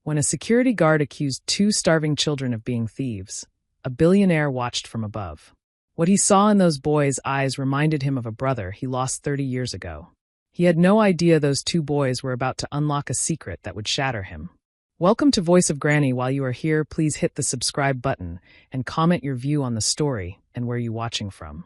When a security guard accused two starving children of being thieves, a billionaire watched from above. What he saw in those boys' eyes reminded him of a brother he lost 30 years ago. He had no idea those two boys were about to unlock a secret that would shatter him. Welcome to Voice of Granny. While you are here, please hit the subscribe button and comment your view on the story and where you're watching from.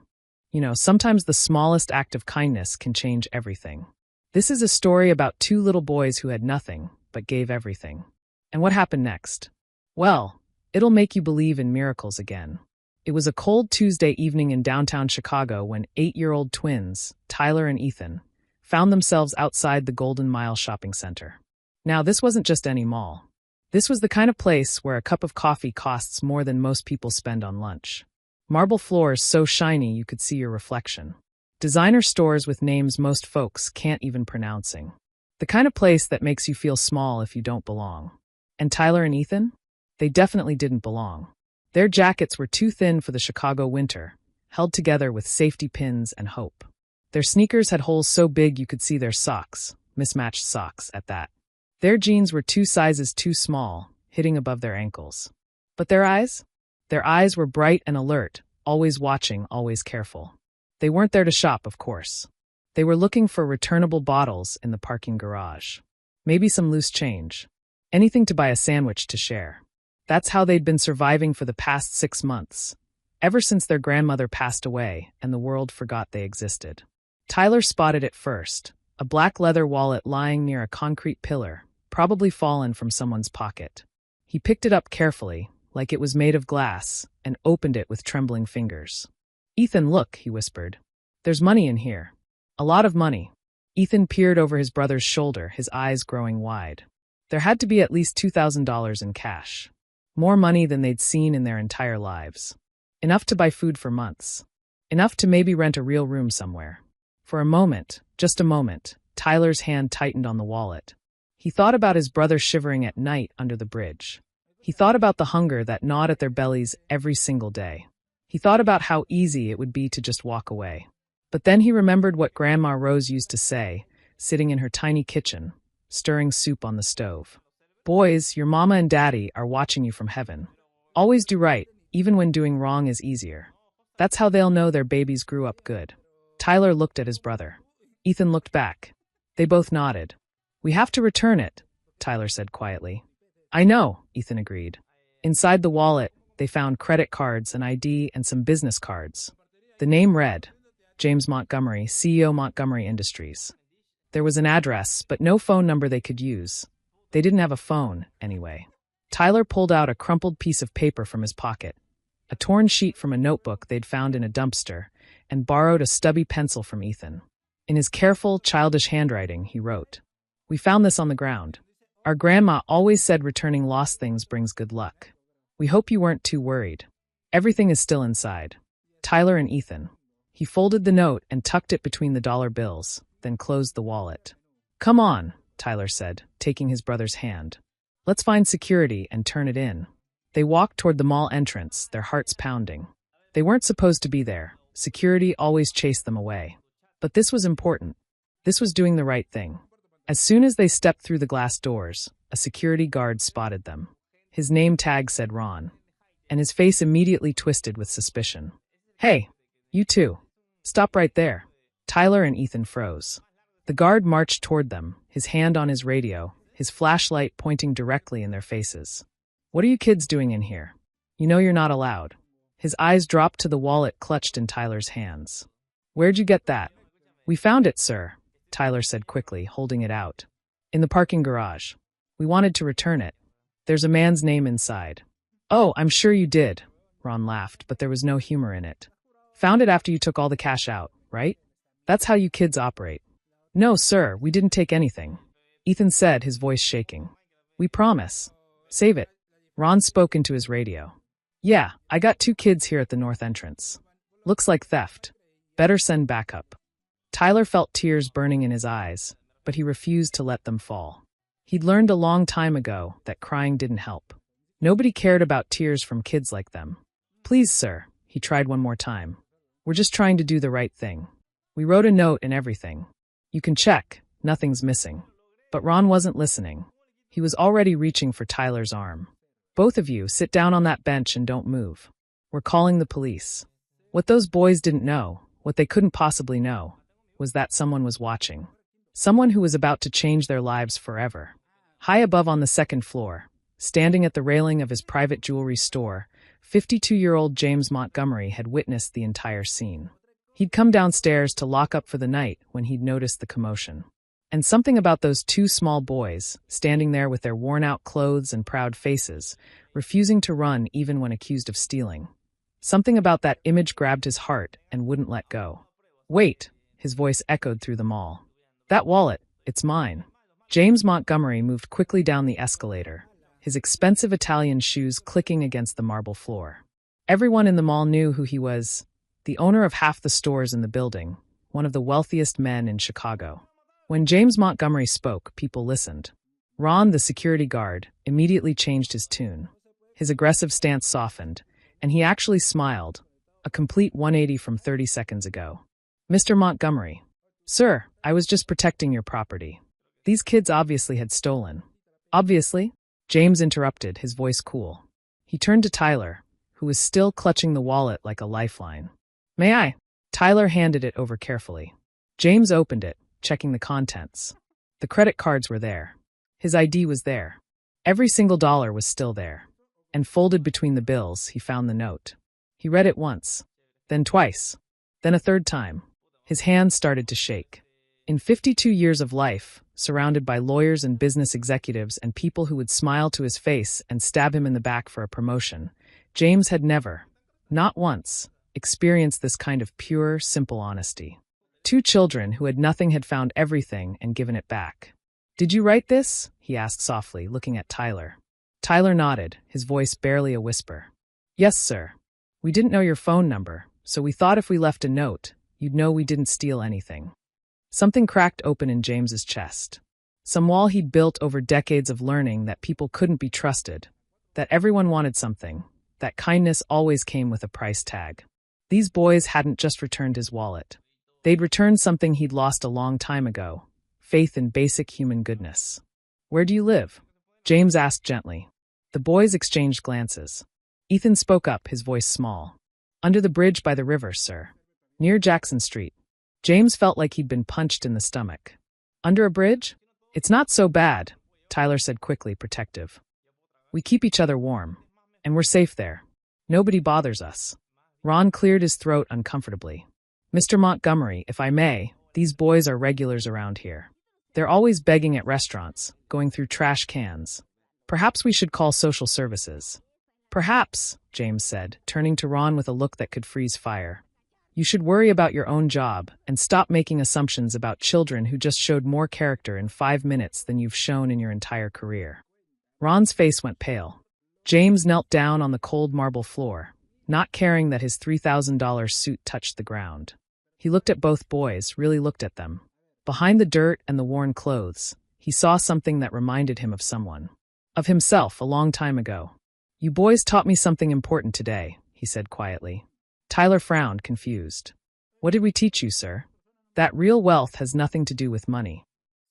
Sometimes the smallest act of kindness can change everything. This is a story about two little boys who had nothing, but gave everything. And what happened next? Well, it'll make you believe in miracles again. It was a cold Tuesday evening in downtown Chicago when 8-year-old twins, Tyler and Ethan, found themselves outside the Golden Mile shopping center. Now, this wasn't just any mall. This was the kind of place where a cup of coffee costs more than most people spend on lunch. Marble floors so shiny you could see your reflection. Designer stores with names most folks can't even pronounce. The kind of place that makes you feel small if you don't belong. And Tyler and Ethan? They definitely didn't belong. Their jackets were too thin for the Chicago winter, held together with safety pins and hope. Their sneakers had holes so big you could see their socks, mismatched socks at that. Their jeans were 2 sizes too small, hitting above their ankles. But their eyes? Their eyes were bright and alert, always watching, always careful. They weren't there to shop, of course. They were looking for returnable bottles in the parking garage. Maybe some loose change. Anything to buy a sandwich to share. That's how they'd been surviving for the past 6 months, ever since their grandmother passed away and the world forgot they existed. Tyler spotted it first, a black leather wallet lying near a concrete pillar, probably fallen from someone's pocket. He picked it up carefully, like it was made of glass, and opened it with trembling fingers. "Ethan, look," he whispered. "There's money in here. A lot of money." Ethan peered over his brother's shoulder, his eyes growing wide. There had to be at least $2,000 in cash. More money than they'd seen in their entire lives. Enough to buy food for months. Enough to maybe rent a real room somewhere. For a moment, just a moment, Tyler's hand tightened on the wallet. He thought about his brother shivering at night under the bridge. He thought about the hunger that gnawed at their bellies every single day. He thought about how easy it would be to just walk away. But then he remembered what Grandma Rose used to say, sitting in her tiny kitchen, stirring soup on the stove. "Boys, your mama and daddy are watching you from heaven. Always do right, even when doing wrong is easier. That's how they'll know their babies grew up good." Tyler looked at his brother. Ethan looked back. They both nodded. "We have to return it," Tyler said quietly. "I know," Ethan agreed. Inside the wallet, they found credit cards, an ID, and some business cards. The name read, James Montgomery, CEO Montgomery Industries. There was an address, but no phone number they could use. They didn't have a phone, anyway. Tyler pulled out a crumpled piece of paper from his pocket, a torn sheet from a notebook they'd found in a dumpster, and borrowed a stubby pencil from Ethan. In his careful, childish handwriting, he wrote, "We found this on the ground. Our grandma always said returning lost things brings good luck. We hope you weren't too worried. Everything is still inside. Tyler and Ethan." He folded the note and tucked it between the dollar bills, then closed the wallet. "Come on," Tyler said, taking his brother's hand. "Let's find security and turn it in." They walked toward the mall entrance, their hearts pounding. They weren't supposed to be there. Security always chased them away. But this was important. This was doing the right thing. As soon as they stepped through the glass doors, a security guard spotted them. His name tag said Ron, and his face immediately twisted with suspicion. "Hey, you two. Stop right there." Tyler and Ethan froze. The guard marched toward them, his hand on his radio, his flashlight pointing directly in their faces. "What are you kids doing in here? You know you're not allowed." His eyes dropped to the wallet clutched in Tyler's hands. "Where'd you get that?" "We found it, sir," Tyler said quickly, holding it out. "In the parking garage. We wanted to return it. There's a man's name inside." "Oh, I'm sure you did," Ron laughed, but there was no humor in it. "Found it after you took all the cash out, right? That's how you kids operate." "No, sir, we didn't take anything," Ethan said, his voice shaking. "We promise. Save it." Ron spoke into his radio. "Yeah, I got 2 kids here at the north entrance. Looks like theft. Better send backup." Tyler felt tears burning in his eyes, but he refused to let them fall. He'd learned a long time ago that crying didn't help. Nobody cared about tears from kids like them. "Please, sir," he tried one more time. "We're just trying to do the right thing. We wrote a note and everything. You can check, nothing's missing." But Ron wasn't listening. He was already reaching for Tyler's arm. "Both of you, sit down on that bench and don't move. We're calling the police." What those boys didn't know, what they couldn't possibly know, was that someone was watching. Someone who was about to change their lives forever. High above on the second floor, standing at the railing of his private jewelry store, 52-year-old James Montgomery had witnessed the entire scene. He'd come downstairs to lock up for the night when he'd noticed the commotion. And something about those two small boys, standing there with their worn-out clothes and proud faces, refusing to run even when accused of stealing. Something about that image grabbed his heart and wouldn't let go. "Wait," his voice echoed through the mall. "That wallet, it's mine." James Montgomery moved quickly down the escalator, his expensive Italian shoes clicking against the marble floor. Everyone in the mall knew who he was, the owner of half the stores in the building, one of the wealthiest men in Chicago. When James Montgomery spoke, people listened. Ron, the security guard, immediately changed his tune. His aggressive stance softened, and he actually smiled, a complete 180 from 30 seconds ago. "Mr. Montgomery." "Sir, I was just protecting your property. These kids obviously had stolen." "Obviously?" James interrupted, his voice cool. He turned to Tyler, who was still clutching the wallet like a lifeline. "May I?" Tyler handed it over carefully. James opened it, checking the contents. The credit cards were there. His ID was there. Every single dollar was still there. And folded between the bills, he found the note. He read it once, then twice, then a third time. His hands started to shake. In 52 years of life, surrounded by lawyers and business executives and people who would smile to his face and stab him in the back for a promotion, James had never, not once, experienced this kind of pure, simple honesty. Two children who had nothing had found everything and given it back. "Did you write this?" he asked softly, looking at Tyler. Tyler nodded, his voice barely a whisper. "Yes, sir. We didn't know your phone number, so we thought if we left a note, you'd know we didn't steal anything." Something cracked open in James's chest. Some wall he'd built over decades of learning that people couldn't be trusted, that everyone wanted something, that kindness always came with a price tag. These boys hadn't just returned his wallet. They'd returned something he'd lost a long time ago, faith in basic human goodness. "Where do you live?" James asked gently. The boys exchanged glances. Ethan spoke up, his voice small. "Under the bridge by the river, sir. Near Jackson Street." James felt like he'd been punched in the stomach. "Under a bridge? It's not so bad," Tyler said quickly, protective. "We keep each other warm. And we're safe there. Nobody bothers us." Ron cleared his throat uncomfortably. "Mr. Montgomery, if I may, these boys are regulars around here. They're always begging at restaurants, going through trash cans. Perhaps we should call social services." "Perhaps," James said, turning to Ron with a look that could freeze fire. "You should worry about your own job and stop making assumptions about children who just showed more character in 5 minutes than you've shown in your entire career." Ron's face went pale. James knelt down on the cold marble floor, not caring that his $3,000 suit touched the ground. He looked at both boys, really looked at them. Behind the dirt and the worn clothes, he saw something that reminded him of someone. Of himself a long time ago. "You boys taught me something important today," he said quietly. Tyler frowned, confused. "What did we teach you, sir?" "That real wealth has nothing to do with money."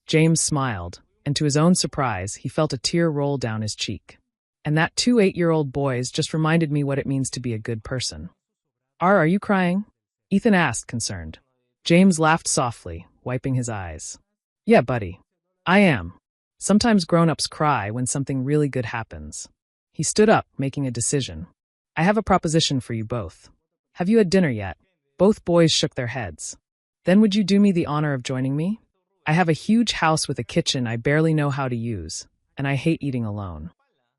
James smiled, and to his own surprise, he felt a tear roll down his cheek. "And that 2 8-year-old boys just reminded me what it means to be a good person." Are you crying?" Ethan asked, concerned. James laughed softly, wiping his eyes. "Yeah, buddy. I am. Sometimes grown-ups cry when something really good happens." He stood up, making a decision. "I have a proposition for you both. Have you had dinner yet?" Both boys shook their heads. "Then would you do me the honor of joining me? I have a huge house with a kitchen I barely know how to use, and I hate eating alone."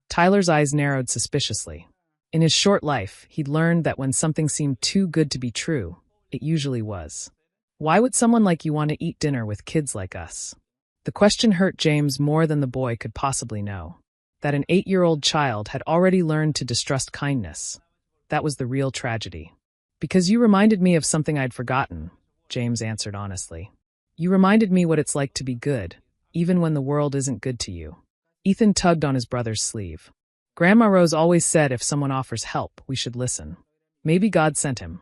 Tyler's eyes narrowed suspiciously. In his short life, he'd learned that when something seemed too good to be true, it usually was. Why would someone like you want to eat dinner with kids like us? The question hurt James more than the boy could possibly know. That an 8-year-old child had already learned to distrust kindness. That was the real tragedy. "Because you reminded me of something I'd forgotten," James answered honestly. "You reminded me what it's like to be good, even when the world isn't good to you." Ethan tugged on his brother's sleeve. "Grandma Rose always said if someone offers help, we should listen. Maybe God sent him."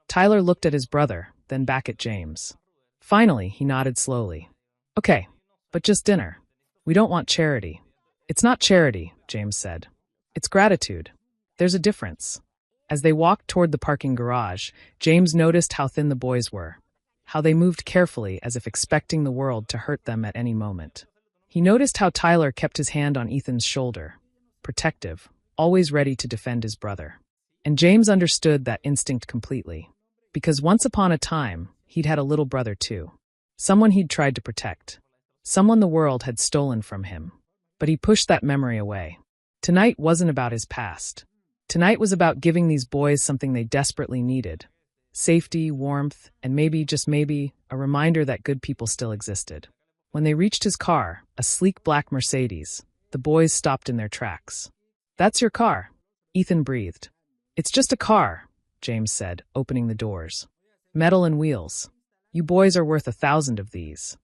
Tyler looked at his brother, then back at James. Finally, he nodded slowly. "Okay, but just dinner. We don't want charity." It's not charity, James said. It's gratitude. There's a difference. As they walked toward the parking garage, James noticed how thin the boys were, how they moved carefully as if expecting the world to hurt them at any moment. He noticed how Tyler kept his hand on Ethan's shoulder, protective, always ready to defend his brother. And James understood that instinct completely, because once upon a time, he'd had a little brother too. Someone he'd tried to protect. Someone the world had stolen from him. But he pushed that memory away. Tonight wasn't about his past. Tonight was about giving these boys something they desperately needed. Safety, warmth, and maybe, just maybe, a reminder that good people still existed. When they reached his car, a sleek black Mercedes, the boys stopped in their tracks. "That's your car," Ethan breathed. "It's just a car," James said, opening the doors. "Metal and wheels. You boys are worth 1,000 of these."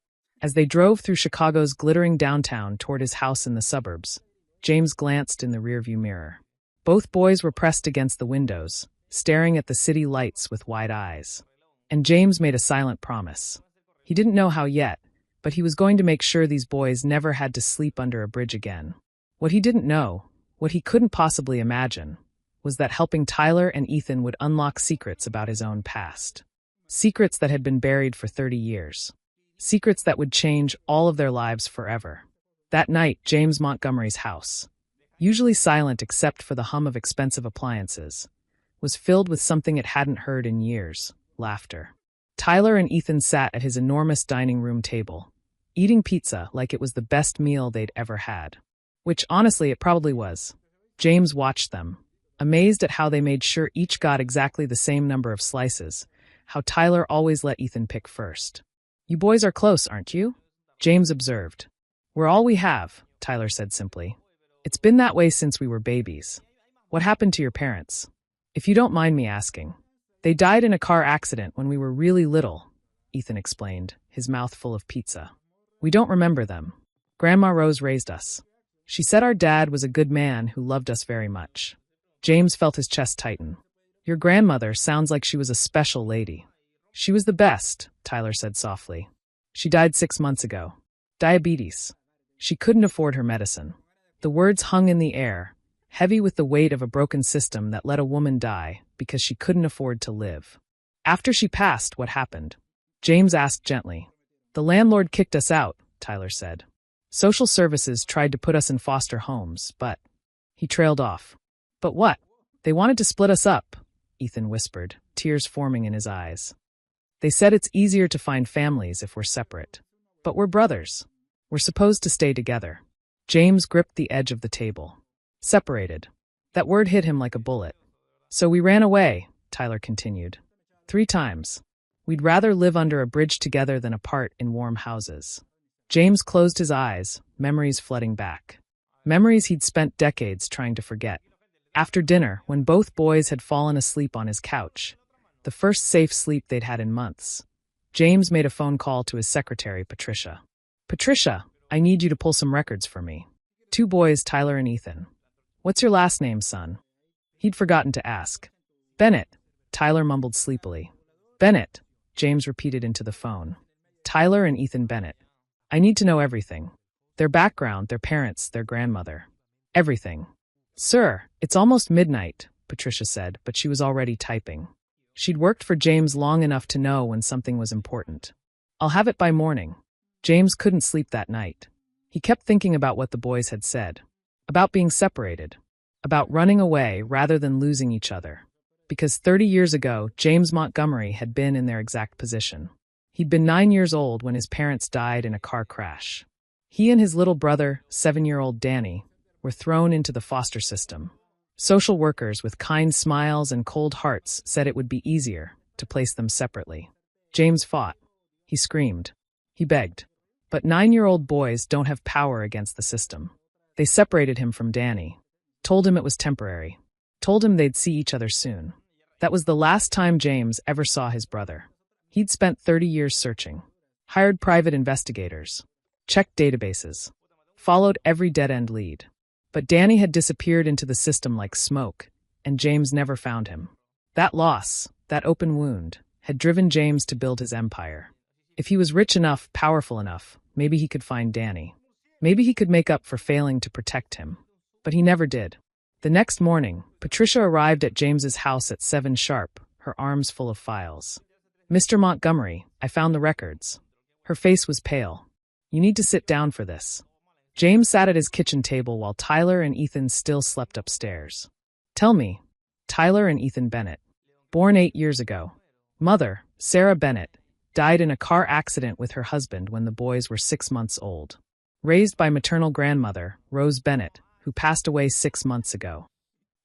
As they drove through Chicago's glittering downtown toward his house in the suburbs, James glanced in the rearview mirror. Both boys were pressed against the windows, staring at the city lights with wide eyes. And James made a silent promise. He didn't know how yet, but he was going to make sure these boys never had to sleep under a bridge again. What he didn't know, what he couldn't possibly imagine, was that helping Tyler and Ethan would unlock secrets about his own past. Secrets that had been buried for 30 years. Secrets that would change all of their lives forever. That night, James Montgomery's house, usually silent except for the hum of expensive appliances, was filled with something it hadn't heard in years: laughter. Tyler and Ethan sat at his enormous dining room table, eating pizza like it was the best meal they'd ever had. Which, honestly, it probably was. James watched them, amazed at how they made sure each got exactly the same number of slices, how Tyler always let Ethan pick first. "You boys are close, aren't you?" James observed. "We're all we have," Tyler said simply. "It's been that way since we were babies." "What happened to your parents?" "If you don't mind me asking." "They died in a car accident when we were really little," Ethan explained, his mouth full of pizza. "We don't remember them. Grandma Rose raised us. She said our dad was a good man who loved us very much." James felt his chest tighten. "Your grandmother sounds like she was a special lady." "She was the best," Tyler said softly. "She died 6 months ago. Diabetes. She couldn't afford her medicine." The words hung in the air, heavy with the weight of a broken system that let a woman die because she couldn't afford to live. "After she passed, what happened?" James asked gently. "The landlord kicked us out," Tyler said. "Social services tried to put us in foster homes, but—" He trailed off. "But what?" "They wanted to split us up," Ethan whispered, tears forming in his eyes. "They said it's easier to find families if we're separate. But we're brothers. We're supposed to stay together." James gripped the edge of the table. "Separated." That word hit him like a bullet. "So we ran away," Tyler continued. 3 times. We'd rather live under a bridge together than apart in warm houses." James closed his eyes, memories flooding back. Memories he'd spent decades trying to forget. After dinner, when both boys had fallen asleep on his couch, the first safe sleep they'd had in months, James made a phone call to his secretary, Patricia. "Patricia, I need you to pull some records for me. 2 boys, Tyler and Ethan. What's your last name, son?" He'd forgotten to ask. "Bennett," Tyler mumbled sleepily. "Bennett," James repeated into the phone. "Tyler and Ethan Bennett. I need to know everything. Their background, their parents, their grandmother. Everything." "Sir, it's almost midnight," Patricia said, but she was already typing. She'd worked for James long enough to know when something was important. "I'll have it by morning." James couldn't sleep that night. He kept thinking about what the boys had said. About being separated. About running away rather than losing each other. Because 30 years ago, James Montgomery had been in their exact position. He'd been 9 years old when his parents died in a car crash. He and his little brother, 7-year-old Danny, were thrown into the foster system. Social workers with kind smiles and cold hearts said it would be easier to place them separately. James fought. He screamed. He begged. But 9-year-old boys don't have power against the system. They separated him from Danny. Told him it was temporary. Told him they'd see each other soon. That was the last time James ever saw his brother. He'd spent 30 years searching. Hired private investigators. Checked databases. Followed every dead-end lead. But Danny had disappeared into the system like smoke, and James never found him. That loss, that open wound, had driven James to build his empire. If he was rich enough, powerful enough, maybe he could find Danny. Maybe he could make up for failing to protect him. But he never did. The next morning, Patricia arrived at James's house at 7 sharp, her arms full of files. "Mr. Montgomery, I found the records." Her face was pale. "You need to sit down for this." James sat at his kitchen table while Tyler and Ethan still slept upstairs. "Tell me." Tyler and Ethan Bennett. Born 8 years ago. Mother, Sarah Bennett, died in a car accident with her husband when the boys were 6 months old. Raised by maternal grandmother, Rose Bennett, who passed away 6 months ago.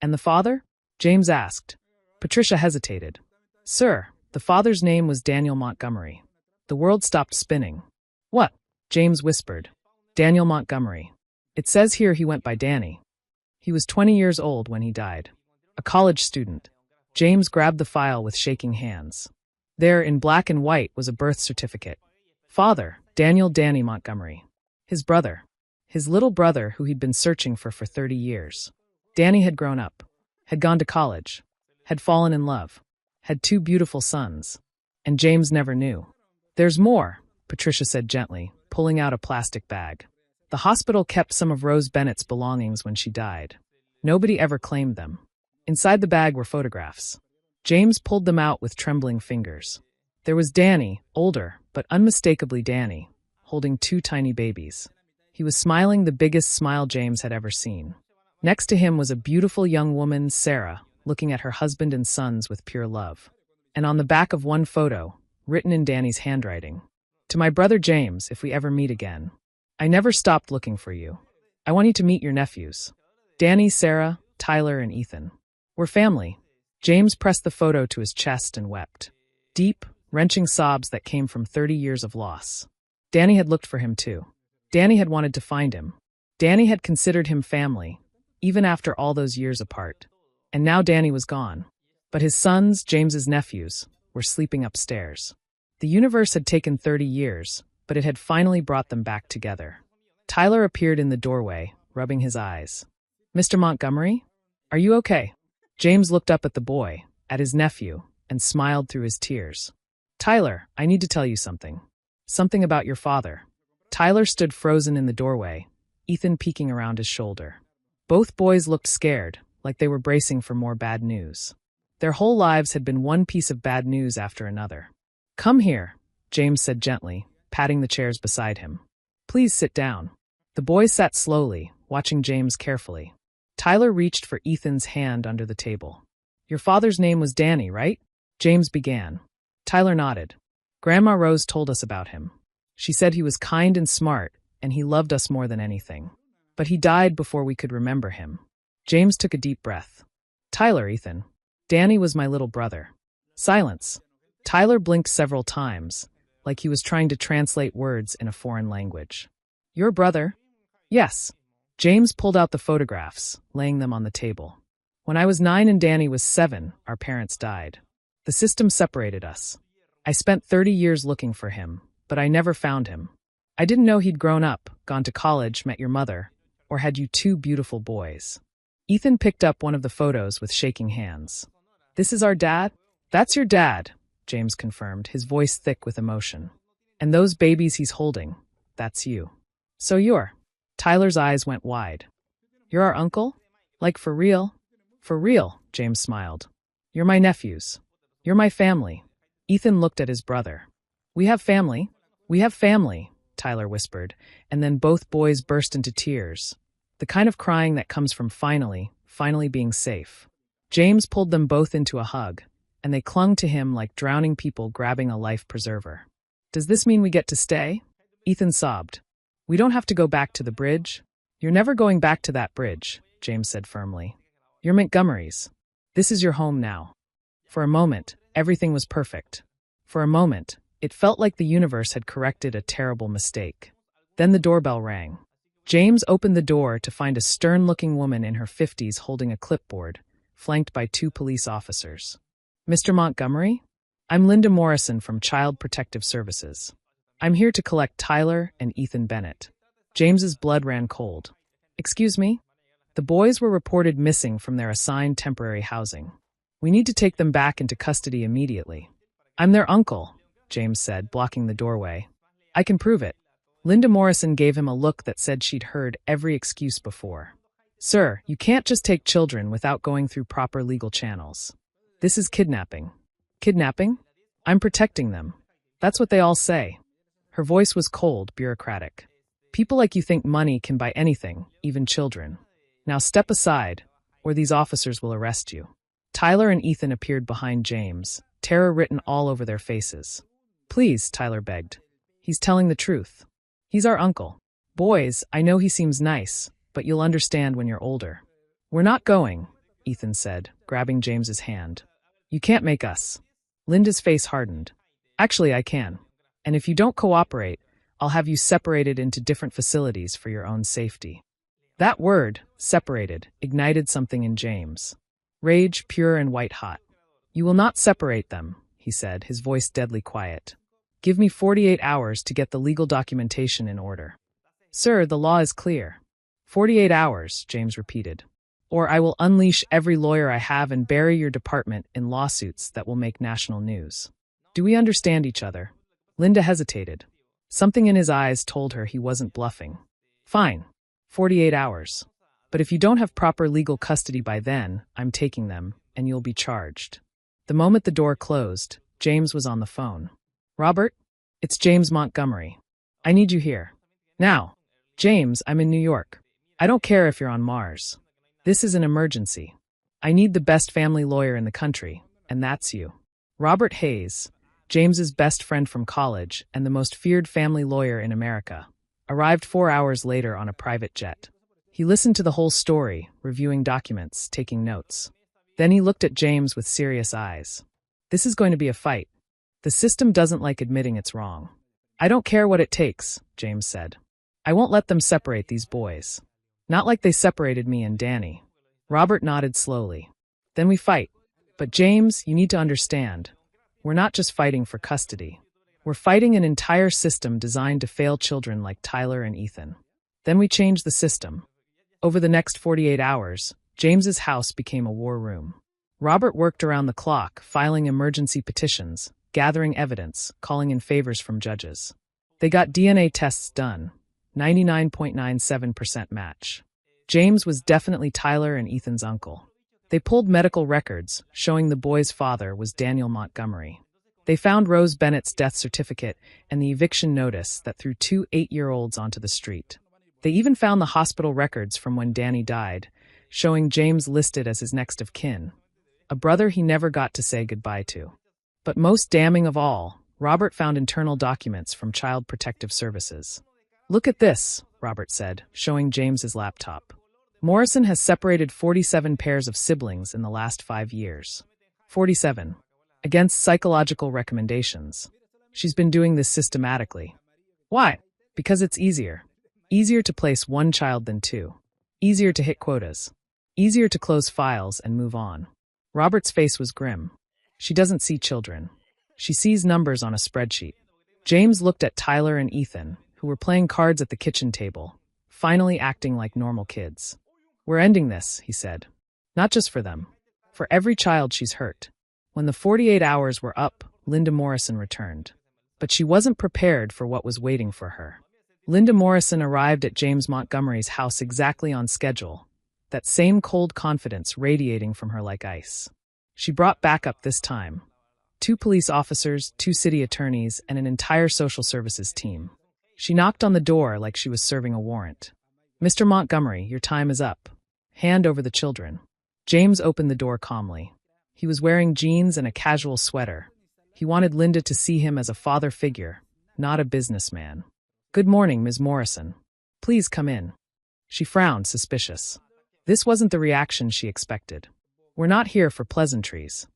"And the father?" James asked. Patricia hesitated. "Sir, the father's name was Daniel Montgomery." The world stopped spinning. "What?" James whispered. "Daniel Montgomery. It says here he went by Danny. He was 20 years old when he died. A college student." James grabbed the file with shaking hands. There, in black and white, was a birth certificate. Father, Daniel Danny Montgomery. His brother. His little brother who he'd been searching for 30 years. Danny had grown up. Had gone to college. Had fallen in love. Had 2 beautiful sons. And James never knew. "There's more," Patricia said gently, pulling out a plastic bag. "The hospital kept some of Rose Bennett's belongings when she died. Nobody ever claimed them. Inside the bag were photographs." James pulled them out with trembling fingers. There was Danny, older, but unmistakably Danny, holding 2 tiny babies. He was smiling the biggest smile James had ever seen. Next to him was a beautiful young woman, Sarah, looking at her husband and sons with pure love. And on the back of one photo, written in Danny's handwriting, "To my brother James, if we ever meet again. I never stopped looking for you. I want you to meet your nephews. Danny, Sarah, Tyler, and Ethan. We're family." James pressed the photo to his chest and wept. Deep, wrenching sobs that came from 30 years of loss. Danny had looked for him too. Danny had wanted to find him. Danny had considered him family, even after all those years apart. And now Danny was gone. But his sons, James's nephews, were sleeping upstairs. The universe had taken 30 years, but it had finally brought them back together. Tyler appeared in the doorway, rubbing his eyes. "Mr. Montgomery? Are you okay?" James looked up at the boy, at his nephew, and smiled through his tears. "Tyler, I need to tell you something. Something about your father." Tyler stood frozen in the doorway, Ethan peeking around his shoulder. Both boys looked scared, like they were bracing for more bad news. Their whole lives had been one piece of bad news after another. "Come here," James said gently, patting the chairs beside him. "Please sit down." The boys sat slowly, watching James carefully. Tyler reached for Ethan's hand under the table. "Your father's name was Danny, right?" James began. Tyler nodded. "Grandma Rose told us about him. She said he was kind and smart, and he loved us more than anything. But he died before we could remember him." James took a deep breath. "Tyler, Ethan. Danny was my little brother." Silence. Tyler blinked several times, like he was trying to translate words in a foreign language. "Your brother?" "Yes." James pulled out the photographs, laying them on the table. "When I was 9 and Danny was 7, our parents died. The system separated us. I spent 30 years looking for him, but I never found him. I didn't know he'd grown up, gone to college, met your mother, or had you 2 beautiful boys." Ethan picked up one of the photos with shaking hands. "This is our dad?" "That's your dad," James confirmed, his voice thick with emotion. "And those babies he's holding, that's you. So you're..." Tyler's eyes went wide. "You're our uncle? Like for real?" "For real," James smiled. "You're my nephews. You're my family." Ethan looked at his brother. "We have family. We have family," Tyler whispered, and then both boys burst into tears. The kind of crying that comes from finally being safe. James pulled them both into a hug, and they clung to him like drowning people grabbing a life preserver. "Does this mean we get to stay?" Ethan sobbed. "We don't have to go back to the bridge." "You're never going back to that bridge," James said firmly. "You're Montgomery's. This is your home now." For a moment, everything was perfect. For a moment, it felt like the universe had corrected a terrible mistake. Then the doorbell rang. James opened the door to find a stern-looking woman in her 50s holding a clipboard, flanked by 2 police officers. "Mr. Montgomery? I'm Linda Morrison from Child Protective Services. I'm here to collect Tyler and Ethan Bennett." James's blood ran cold. "Excuse me?" "The boys were reported missing from their assigned temporary housing. We need to take them back into custody immediately." "I'm their uncle," James said, blocking the doorway. "I can prove it." Linda Morrison gave him a look that said she'd heard every excuse before. Sir, you can't just take children without going through proper legal channels. This is kidnapping. Kidnapping? I'm protecting them. That's what they all say. Her voice was cold, bureaucratic. People like you think money can buy anything, even children. Now step aside, or these officers will arrest you. Tyler and Ethan appeared behind James, terror written all over their faces. Please, Tyler begged. He's telling the truth. He's our uncle. Boys, I know he seems nice, but you'll understand when you're older. We're not going, Ethan said, grabbing James's hand. You can't make us. Linda's face hardened. Actually, I can. And if you don't cooperate, I'll have you separated into different facilities for your own safety. That word, separated, ignited something in James. Rage, pure and white-hot. You will not separate them, he said, his voice deadly quiet. Give me 48 hours to get the legal documentation in order. Sir, the law is clear. 48 hours, James repeated. Or I will unleash every lawyer I have and bury your department in lawsuits that will make national news. Do we understand each other? Linda hesitated. Something in his eyes told her he wasn't bluffing. Fine. 48 hours. But if you don't have proper legal custody by then, I'm taking them, and you'll be charged. The moment the door closed, James was on the phone. Robert? It's James Montgomery. I need you here. Now. James, I'm in New York. I don't care if you're on Mars. This is an emergency. I need the best family lawyer in the country, and that's you. Robert Hayes, James's best friend from college and the most feared family lawyer in America, arrived 4 hours later on a private jet. He listened to the whole story, reviewing documents, taking notes. Then he looked at James with serious eyes. This is going to be a fight. The system doesn't like admitting it's wrong. I don't care what it takes, James said. I won't let them separate these boys. Not like they separated me and Danny. Robert nodded slowly. Then we fight. But James, you need to understand. We're not just fighting for custody. We're fighting an entire system designed to fail children like Tyler and Ethan. Then we change the system. Over the next 48 hours, James's house became a war room. Robert worked around the clock, filing emergency petitions, gathering evidence, calling in favors from judges. They got DNA tests done. 99.97% match. James was definitely Tyler and Ethan's uncle. They pulled medical records, showing the boy's father was Daniel Montgomery. They found Rose Bennett's death certificate and the eviction notice that threw 2 8-year-olds onto the street. They even found the hospital records from when Danny died, showing James listed as his next of kin, a brother he never got to say goodbye to. But most damning of all, Robert found internal documents from Child Protective Services. Look at this, Robert said, showing James's laptop. Morrison has separated 47 pairs of siblings in the last 5 years. 47. Against psychological recommendations. She's been doing this systematically. Why? Because it's easier. Easier to place one child than 2. Easier to hit quotas. Easier to close files and move on. Robert's face was grim. She doesn't see children. She sees numbers on a spreadsheet. James looked at Tyler and Ethan, who were playing cards at the kitchen table, finally acting like normal kids. We're ending this, he said. Not just for them. For every child she's hurt. When the 48 hours were up, Linda Morrison returned. But she wasn't prepared for what was waiting for her. Linda Morrison arrived at James Montgomery's house exactly on schedule, that same cold confidence radiating from her like ice. She brought backup this time. 2 police officers, 2 city attorneys, and an entire social services team. She knocked on the door like she was serving a warrant. Mr. Montgomery, your time is up. Hand over the children. James opened the door calmly. He was wearing jeans and a casual sweater. He wanted Linda to see him as a father figure, not a businessman. Good morning, Ms. Morrison. Please come in. She frowned, suspicious. This wasn't the reaction she expected. We're not here for pleasantries.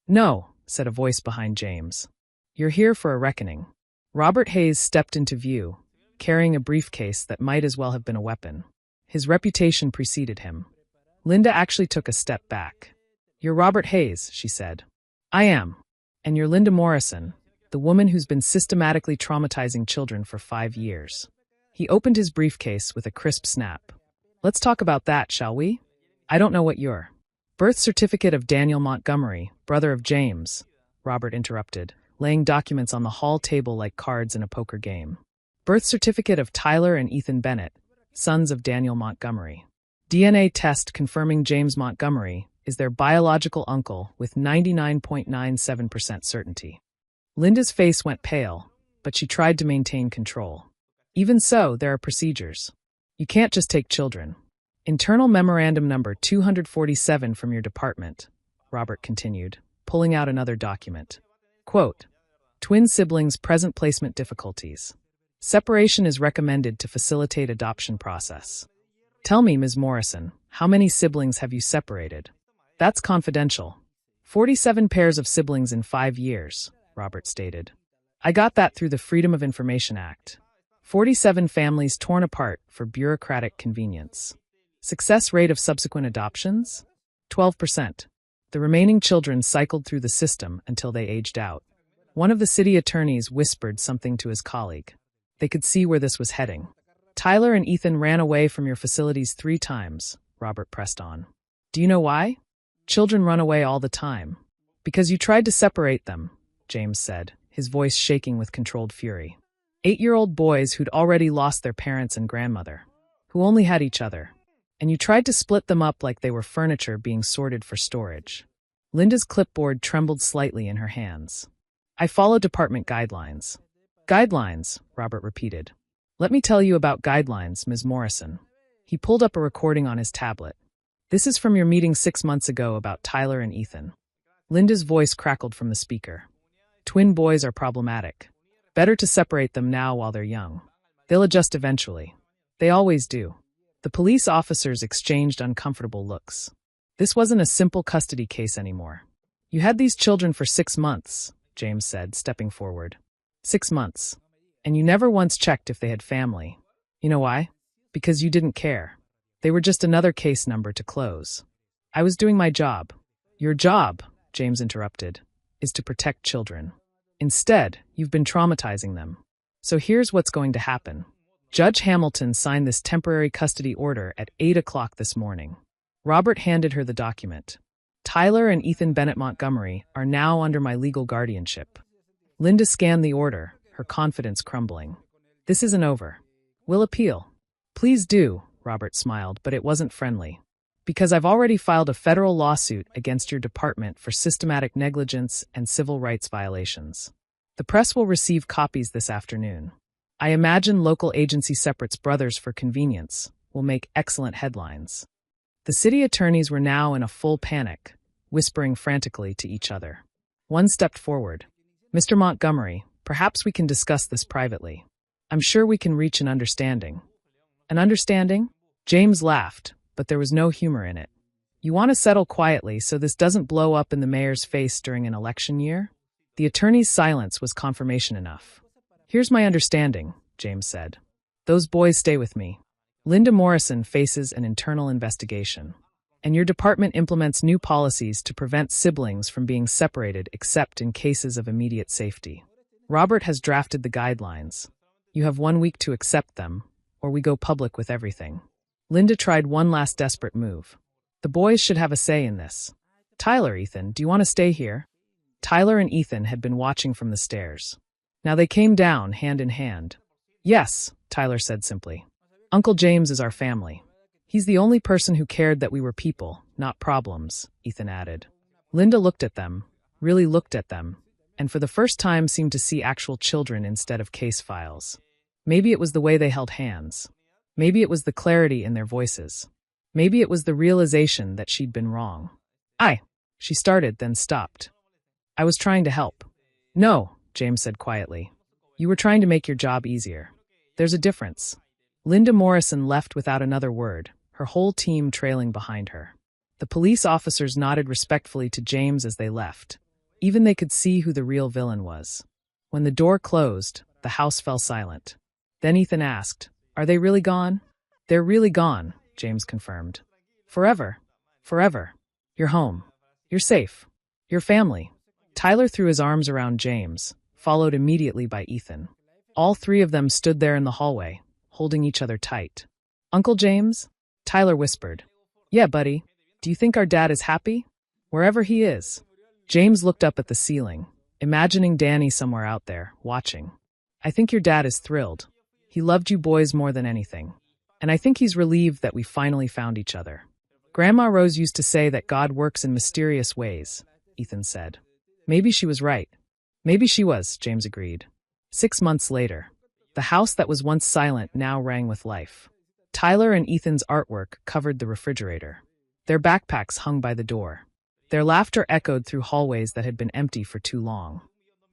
No, said a voice behind James. You're here for a reckoning. Robert Hayes stepped into view, carrying a briefcase that might as well have been a weapon. His reputation preceded him. Linda actually took a step back. You're Robert Hayes, she said. I am. And you're Linda Morrison, the woman who's been systematically traumatizing children for 5 years. He opened his briefcase with a crisp snap. Let's talk about that, shall we? I don't know what you're. Birth certificate of Daniel Montgomery, brother of James, Robert interrupted, laying documents on the hall table like cards in a poker game. Birth certificate of Tyler and Ethan Bennett, sons of Daniel Montgomery. DNA test confirming James Montgomery is their biological uncle with 99.97% certainty. Linda's face went pale, but she tried to maintain control. Even so, there are procedures. You can't just take children. Internal Memorandum Number 247 from your department, Robert continued, pulling out another document. Quote, twin siblings present placement difficulties. Separation is recommended to facilitate adoption process. Tell me, Ms. Morrison, how many siblings have you separated? That's confidential. 47 pairs of siblings in 5 years, Robert stated. I got that through the Freedom of Information Act. 47 families torn apart for bureaucratic convenience. Success rate of subsequent adoptions? 12%. The remaining children cycled through the system until they aged out. One of the city attorneys whispered something to his colleague. They could see where this was heading. Tyler and Ethan ran away from your facilities 3 times, Robert pressed on. Do you know why? Children run away all the time. Because you tried to separate them, James said, his voice shaking with controlled fury. 8-year-old boys who'd already lost their parents and grandmother, who only had each other. And you tried to split them up like they were furniture being sorted for storage. Linda's clipboard trembled slightly in her hands. I follow department guidelines. Guidelines, Robert repeated. Let me tell you about guidelines, Ms. Morrison. He pulled up a recording on his tablet. This is from your meeting 6 months ago about Tyler and Ethan. Linda's voice crackled from the speaker. Twin boys are problematic. Better to separate them now while they're young. They'll adjust eventually. They always do. The police officers exchanged uncomfortable looks. This wasn't a simple custody case anymore. You had these children for 6 months, James said, stepping forward. 6 months. And you never once checked if they had family. You know why? Because you didn't care. They were just another case number to close. I was doing my job. Your job, James interrupted, is to protect children. Instead, you've been traumatizing them. So here's what's going to happen. Judge Hamilton signed this temporary custody order at 8 o'clock this morning. Robert handed her the document. Tyler and Ethan Bennett Montgomery are now under my legal guardianship. Linda scanned the order, her confidence crumbling. This isn't over. We'll appeal. Please do, Robert smiled, but it wasn't friendly. Because I've already filed a federal lawsuit against your department for systematic negligence and civil rights violations. The press will receive copies this afternoon. I imagine local agency separates brothers for convenience will make excellent headlines. The city attorneys were now in a full panic, whispering frantically to each other. One stepped forward. Mr. Montgomery, perhaps we can discuss this privately. I'm sure we can reach an understanding. An understanding? James laughed, but there was no humor in it. You want to settle quietly so this doesn't blow up in the mayor's face during an election year? The attorney's silence was confirmation enough. Here's my understanding, James said. Those boys stay with me. Linda Morrison faces an internal investigation. And your department implements new policies to prevent siblings from being separated except in cases of immediate safety. Robert has drafted the guidelines. You have 1 week to accept them, or we go public with everything. Linda tried one last desperate move. The boys should have a say in this. Tyler, Ethan, do you want to stay here? Tyler and Ethan had been watching from the stairs. Now they came down, hand in hand. Yes, Tyler said simply. Uncle James is our family. He's the only person who cared that we were people, not problems, Ethan added. Linda looked at them, really looked at them, and for the first time seemed to see actual children instead of case files. Maybe it was the way they held hands. Maybe it was the clarity in their voices. Maybe it was the realization that she'd been wrong. She started, then stopped. I was trying to help. No, James said quietly. You were trying to make your job easier. There's a difference. Linda Morrison left without another word, her whole team trailing behind her. The police officers nodded respectfully to James as they left. Even they could see who the real villain was. When the door closed, the house fell silent. Then Ethan asked, Are they really gone? They're really gone, James confirmed. Forever. Forever. You're home. You're safe. Your family. Tyler threw his arms around James, followed immediately by Ethan. All 3 of them stood there in the hallway, holding each other tight. Uncle James? Tyler whispered. Yeah, buddy. Do you think our dad is happy? Wherever he is. James looked up at the ceiling, imagining Danny somewhere out there, watching. I think your dad is thrilled. He loved you boys more than anything. And I think he's relieved that we finally found each other. Grandma Rose used to say that God works in mysterious ways, Ethan said. Maybe she was right. Maybe she was, James agreed. 6 months later, the house that was once silent now rang with life. Tyler and Ethan's artwork covered the refrigerator. Their backpacks hung by the door. Their laughter echoed through hallways that had been empty for too long.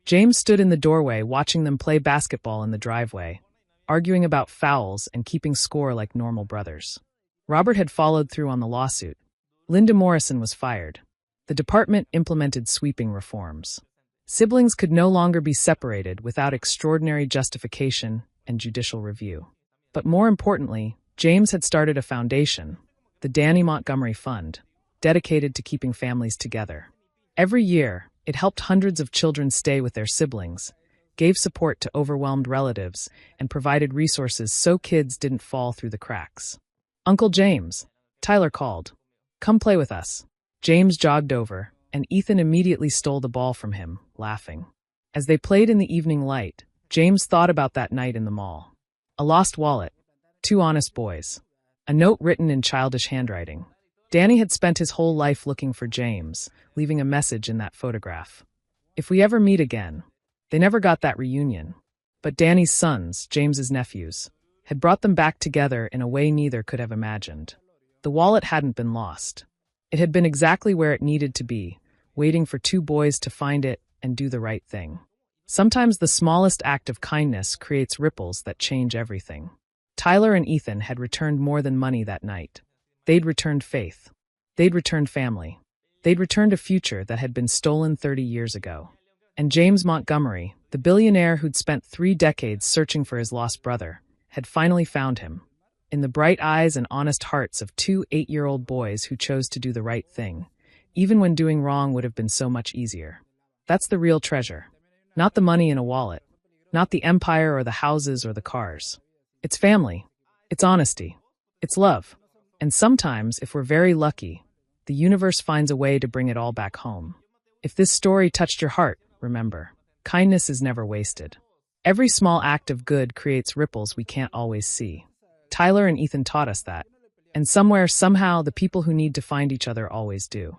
James stood in the doorway watching them play basketball in the driveway, arguing about fouls and keeping score like normal brothers. Robert had followed through on the lawsuit. Linda Morrison was fired. The department implemented sweeping reforms. Siblings could no longer be separated without extraordinary justification and judicial review. But more importantly, James had started a foundation, the Danny Montgomery Fund, dedicated to keeping families together. Every year, it helped hundreds of children stay with their siblings, gave support to overwhelmed relatives, and provided resources so kids didn't fall through the cracks. "Uncle James," Tyler called. "Come play with us." James jogged over, and Ethan immediately stole the ball from him, laughing. As they played in the evening light, James thought about that night in the mall. A lost wallet, 2 honest boys, a note written in childish handwriting. Danny had spent his whole life looking for James, leaving a message in that photograph. "If we ever meet again." They never got that reunion. But Danny's sons, James's nephews, had brought them back together in a way neither could have imagined. The wallet hadn't been lost. It had been exactly where it needed to be, waiting for 2 boys to find it and do the right thing. Sometimes the smallest act of kindness creates ripples that change everything. Tyler and Ethan had returned more than money that night. They'd returned faith. They'd returned family. They'd returned a future that had been stolen 30 years ago. And James Montgomery, the billionaire who'd spent 3 decades searching for his lost brother, had finally found him. In the bright eyes and honest hearts of 2 8-year-old boys who chose to do the right thing, even when doing wrong would have been so much easier. That's the real treasure. Not the money in a wallet. Not the empire or the houses or the cars. It's family. It's honesty. It's love. And sometimes, if we're very lucky, the universe finds a way to bring it all back home. If this story touched your heart, remember, kindness is never wasted. Every small act of good creates ripples we can't always see. Tyler and Ethan taught us that. And somewhere, somehow, the people who need to find each other always do.